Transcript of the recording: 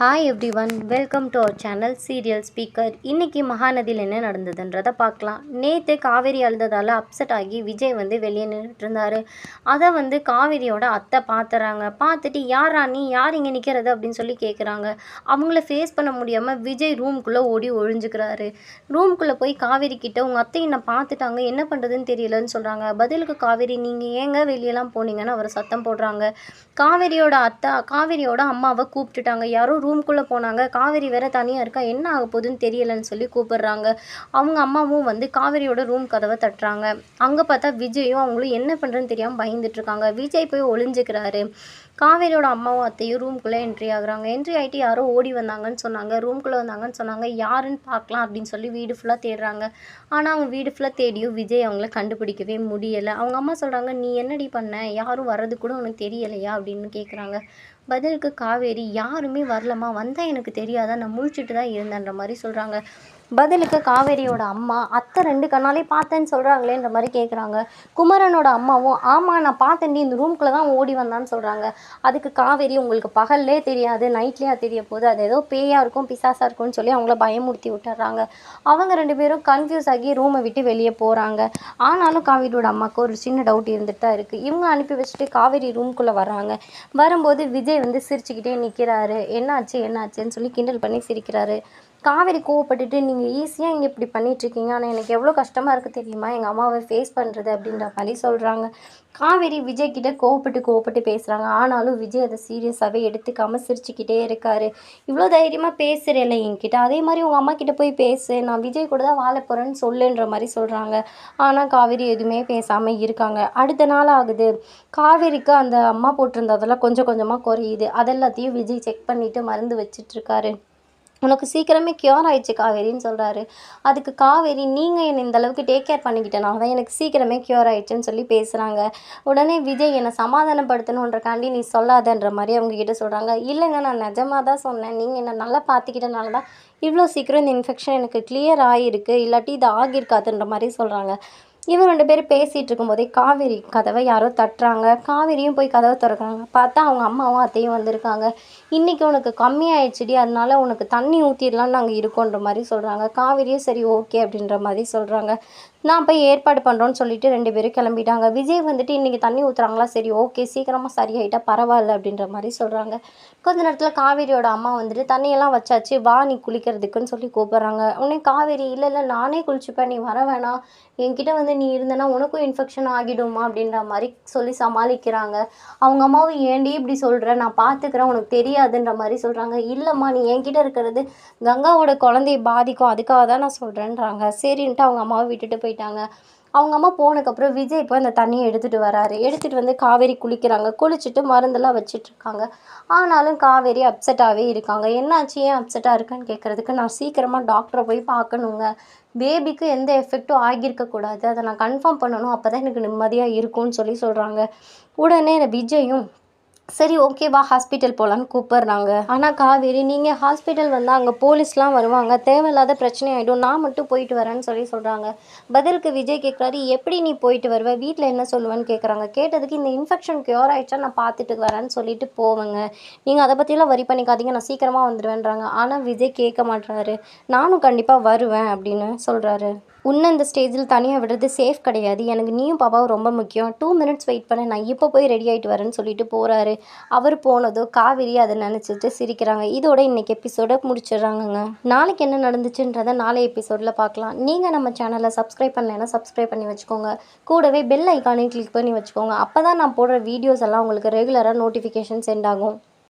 Hi everyone, welcome to our channel serial speaker. இன்றைக்கி மகாநதியில் என்ன நடந்ததுன்றதை பார்க்கலாம். நேற்று காவேரி அழுததால் அப்செட் ஆகி விஜய் வெளியே நின்றுட்டு இருந்தார். அதை காவேரியோட அத்தை பார்த்துறாங்க. பார்த்துட்டு யாரா நீ, யார் இங்கே நிற்கிறது அப்படின்னு சொல்லி கேட்குறாங்க. அவங்கள ஃபேஸ் பண்ண முடியாமல் விஜய் ரூம்குள்ளே ஓடி ஒழிஞ்சுக்கிறாரு. ரூம்குள்ளே போய் காவேரி கிட்ட உங்கள் அத்தை என்னை பார்த்துட்டாங்க, என்ன பண்ணுறதுன்னு தெரியலன்னு சொல்கிறாங்க. பதிலுக்கு காவேரி நீங்கள் ஏங்க வெளியெல்லாம் போனீங்கன்னு அவர் சத்தம் போடுறாங்க. காவேரியோட அம்மாவை கூப்பிட்டுட்டாங்க. யாரோ ரூம்குள்ளே போனாங்க. காவேரி வேற தனியாக இருக்கா, என்ன ஆக போகுதுன்னு தெரியலன்னு சொல்லி கூப்பிடுறாங்க. அவங்க அம்மாவும் காவேரியோட ரூம் கதவை தட்டுறாங்க. அங்கே பார்த்தா விஜயும் அவங்களும் என்ன பண்ணுறதுன்னு தெரியாமல் பயந்துட்டு இருக்காங்க. விஜய் போய் ஒளிஞ்சுக்கிறாரு. காவேரியோட அம்மாவும் அத்தையும் ரூம்குள்ளே என்ட்ரி ஆகுறாங்க. என்ட்ரி ஆகிட்டு யாரோ ஓடி வந்தாங்கன்னு சொன்னாங்க. ரூம்குள்ளே வந்தாங்கன்னு சொன்னாங்க. யாருன்னு பார்க்கலாம் அப்படின்னு சொல்லி வீடு ஃபுல்லாக தேடுறாங்க. ஆனால் அவங்க வீடு ஃபுல்லாக தேடியும் விஜய் அவங்கள கண்டுபிடிக்கவே முடியலை. அவங்க அம்மா சொல்கிறாங்க, நீ என்னடி பண்ண, யாரும் வர்றது கூட உனக்கு தெரியலையா அப்படின்னு கேட்குறாங்க. பதிலுக்கு காவேரி, யாருமே வரலம்மா, வந்தால் எனக்கு தெரியாதா, நான் முழிச்சிட்டு தான் இருந்தேன்ற மாதிரி சொல்கிறாங்க. பதிலுக்கு காவேரியோட அம்மா, அத்தை 2 கண்ணாலே பார்த்தேன்னு சொல்கிறாங்களேன்ற மாதிரி கேட்குறாங்க. குமரனோட அம்மாவும், ஆமாம் நான் பார்த்தேன்டி, இந்த ரூம்குள்ளே தான் ஓடி வந்தான்னு சொல்கிறாங்க. அதுக்கு காவேரி, உங்களுக்கு பகல்லே தெரியாது, நைட்லேயே தெரிய போகுது, அது ஏதோ பேயாக இருக்கும் பிசாசாக இருக்கும்னு சொல்லி அவங்கள பயமுறுத்தி விட்டுறாங்க. அவங்க 2 பேரும் கன்ஃபியூஸ் ஆகி ரூமை விட்டு வெளியே போகிறாங்க. ஆனாலும் காவேரியோட அம்மாவுக்கு ஒரு சின்ன டவுட் இருந்துட்டு தான் இருக்குது. இவங்க அனுப்பி வச்சுட்டு காவேரி ரூம்குள்ளே வராங்க. வரும்போது விஜய் சிரிச்சுக்கிட்டே நிற்கிறாரு. என்னாச்சுன்னு சொல்லி கிண்டல் பண்ணி சிரிக்கிறாரு. காவேரி கோவப்பட்டுட்டு, நீங்கள் ஈஸியாக இங்கே இப்படி பண்ணிகிட்ருக்கீங்க, ஆனால் எனக்கு எவ்வளோ கஷ்டமாக இருக்குது தெரியுமா எங்கள் அம்மாவை ஃபேஸ் பண்ணுறது அப்படின்ற மாதிரி சொல்கிறாங்க. காவேரி விஜய் கிட்ட கோவப்பட்டு பேசுகிறாங்க. ஆனாலும் விஜய் அதை சீரியஸாகவே எடுத்துக்காமல் சிரிச்சுக்கிட்டே இருக்கார். இவ்வளோ தைரியமாக பேசுகிறேன்ல என்கிட்ட, அதே மாதிரி உங்கள் அம்மா கிட்ட போய் பேசு, நான் விஜய் கூட தான் வாழ போகிறேன்னு சொல்லுன்ற மாதிரி சொல்கிறாங்க. ஆனால் காவேரி எதுவுமே பேசாமல் இருக்காங்க. அடுத்த நாள் ஆகுது. காவேரிக்கு அந்த அம்மா போட்டிருந்ததெல்லாம் கொஞ்சம் கொஞ்சமாக குறையுது. அதெல்லாத்தையும் விஜய் செக் பண்ணிவிட்டு மருந்து வச்சிட்ருக்காரு. உனக்கு சீக்கிரமே க்யூர் ஆயிடுச்சு காவேரின்னு சொல்கிறாரு. அதுக்கு காவேரி, நீங்கள் என்னை இந்தளவுக்கு டேக் கேர் பண்ணிக்கிட்டனால தான் எனக்கு சீக்கிரமே க்யூர் ஆயிடுச்சுன்னு சொல்லி பேசுகிறாங்க. உடனே விஜய், என்னை சமாதானப்படுத்தணுன்றக்காண்டி நீ சொல்லாதன்ற மாதிரி அவங்கக்கிட்ட சொல்கிறாங்க. இல்லைங்க, நான் நிஜமாக தான் சொன்னேன், நீங்கள் என்னை நல்லா பார்த்துக்கிட்டனால தான் இவ்வளோ சீக்கிரம் இந்த இன்ஃபெக்ஷன் எனக்கு கிளியர் ஆகிருக்கு, இல்லாட்டி இது ஆகியிருக்காதுன்ற மாதிரி சொல்கிறாங்க. இவங்க 2 பேரும் பேசிகிட்டு இருக்கும்போதே காவேரி கதவை யாரோ தட்டுறாங்க. காவேரியும் போய் கதவை திறக்கிறாங்க. பார்த்தா அவங்க அம்மாவும் அத்தையும் வந்திருக்காங்க. இன்றைக்கி உனக்கு கம்மியாயிடுச்சுடி, அதனால உனக்கு தண்ணி ஊற்றிடலான்னு நாங்கள் இருக்கோன்ற மாதிரி சொல்கிறாங்க. காவேரியும் சரி ஓகே அப்படின்ற மாதிரி சொல்கிறாங்க. நான் போய் ஏற்பாடு பண்ணுறோன்னு சொல்லிட்டு 2 பேரும் கிளம்பிட்டாங்க. விஜய் இன்றைக்கி தண்ணி ஊற்றுறாங்களா, சரி ஓகே சீக்கிரமாக சரியாயிட்டா பரவாயில்ல அப்படின்ற மாதிரி சொல்கிறாங்க. கொஞ்ச நேரத்தில் காவேரியோட அம்மா தண்ணியெல்லாம் வச்சாச்சு, வா நீ குளிக்கிறதுக்குன்னு சொல்லி கூப்பிட்றாங்க. உடனே காவேரி, இல்லை நானே குளிச்சுப்பேன், நீ வர வேணாம், என்கிட்ட நீ இருந்தனா உனக்கும் இன்ஃபெக்ஷன் ஆகிடுமா அப்படின்ற மாதிரி சொல்லி சமாளிக்கிறாங்க. அவங்க அம்மாவும், ஏண்டி இப்படி சொல்கிற, நான் பார்த்துக்கிறேன், உனக்கு தெரியாதுன்ற மாதிரி சொல்கிறாங்க. இல்லைம்மா, நீ என்கிட்ட இருக்கிறது கங்காவோட குழந்தைய பாதிக்கும், அதுக்காக தான் நான் சொல்கிறேன்றாங்க. சரின்ட்டு அவங்க அம்மாவை விட்டுட்டு போயிட்டாங்க. அவங்க அம்மா போனதுக்கப்புறம் விஜய் அந்த தண்ணியை எடுத்துகிட்டு வராரு. எடுத்துகிட்டு காவேரி குளிக்கிறாங்க. குளிச்சுட்டு மருந்தெல்லாம் வச்சிட்ருக்காங்க. ஆனாலும் காவேரி அப்செட்டாகவே இருக்காங்க. என்னாச்சு, ஏன் அப்செட்டாக இருக்கான்னு கேட்குறதுக்கு, நான் சீக்கிரமாக டாக்டரை போய் பார்க்கணுங்க, பேபிக்கு எந்த எஃபெக்டும் ஆகியிருக்கக்கூடாது, அதை நான் கன்ஃபார்ம் பண்ணணும், அப்போ தான் எனக்கு நிம்மதியாக இருக்கும்னு சொல்லி சொல்கிறாங்க. உடனே விஜயும், சரி ஓகேவா ஹாஸ்பிட்டல் போகலான்னு கூப்பிட்றாங்க. ஆனால் காவேரி, நீங்கள் ஹாஸ்பிட்டல் வந்தால் அங்கே போலீஸ்லாம் வருவாங்க, தேவையில்லாத பிரச்சனை ஆகிடும், நான் மட்டும் போயிட்டு வரேன்னு சொல்கிறாங்க. பதிலுக்கு விஜய் கேட்குறாரு, எப்படி நீ போயிட்டு வருவ, வீட்டில் என்ன சொல்லுவேன்னு கேட்குறாங்க. கேட்டதுக்கு, இந்த இன்ஃபெக்ஷன் க்யூர் ஆகிடுச்சா நான் பார்த்துட்டு வரேன்னு சொல்லிட்டு போவேங்க, நீங்கள் அதை பற்றிலாம் வரி பண்ணிக்காதீங்க, நான் சீக்கிரமாக வந்துடுவேன்றாங்க. ஆனால் விஜய் கேட்க மாட்டுறாரு. நானும் கண்டிப்பாக வருவேன் அப்படின்னு சொல்கிறாரு. உன்னை இந்த ஸ்டேஜில் தனியாக விடுறது சேஃப் கிடையாது, எனக்கு நீயும் பாப்பாவும் ரொம்ப முக்கியம், 2 மினிட்ஸ் வெயிட் பண்ண, நான் இப்போ போய் ரெடி ஆகிட்டு வரேன்னு சொல்லிட்டு போகிறாரு. அவர் போனதோ காவேரி அதை நினச்சிட்டு சிரிக்கிறாங்க. இதோட இன்றைக்கி எபிசோடை முடிச்சிடுறாங்கங்க. நாளைக்கு என்ன நடந்துச்சுன்றதை நாளைய எபிசோடில் பார்க்கலாம். நீங்கள் நம்ம சேனலை சப்ஸ்கிரைப் பண்ணலைன்னா சப்ஸ்கிரைப் பண்ணி வச்சுக்கோங்க. கூடவே பெல் ஐக்கானையும் கிளிக் பண்ணி வச்சுக்கோங்க. அப்போ தான் நான் போடுற வீடியோஸ் எல்லாம் உங்களுக்கு ரெகுலராக நோட்டிஃபிகேஷன் சென்ட் ஆகும்.